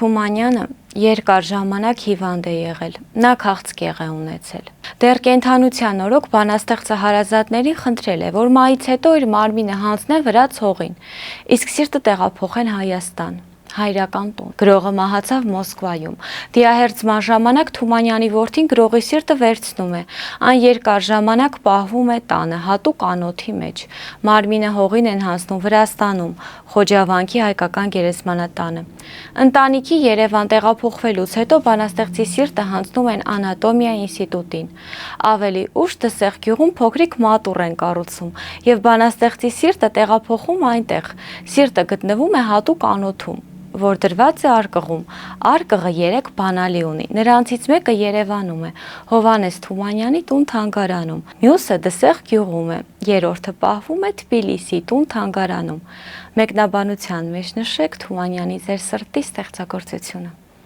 Թումանյանը երկար ժամանակ հիվանդ է եղել, նա քաղցկեղ է ունեցել։ Դեռ կենդանության օրոք բանաստեղծը հարազատներին խնդրել է, որ մայից հետո իր մարմինը հանձնեն վրա ցողին, իսկ սիրտը տեղափոխեն Հայաստան, հայրական տուն։ Գրողը մահացավ Մոսկվայում։ Դիահերձման ժամանակ Թումանյանի որդին գրողի սիրտը վերցնում է, այն երկար ժամանակ պահվում է տանը, հատուկ անոթի մեջ։ Մարմինը հողին են հանձնում Վրաստանում, Խոջավանքի հայկական գերեզմանատանը։ Ընտանիքի Երևան տեղափոխվելուց հետո բանաստեղծի սիրտը հանձնում են անատոմիա ինստիտուտին։ Ավելի ուշ Դսեղ գյուղում փոքրիկ մատուռ են կառուցում եւ բանաստեղծի սիրտը տեղափոխում այնտեղ։ Սիրտը գտնվում է հատուկ անոթում, որ դրված է արկղում։ Արկղը 3 բանալի ունի, նրանցից մեկը Երևանում է, Հովհաննես Թումանյանի տուն-թանգարանում, մյուսը Դսեղ գյուղում է, երրորդը պահվում է Թբիլիսի տուն-թանգարանում։ Մեկնաբանության մեջ նշեք Թումանյանի «Ձեր սրտի» ստեղծագործությունը։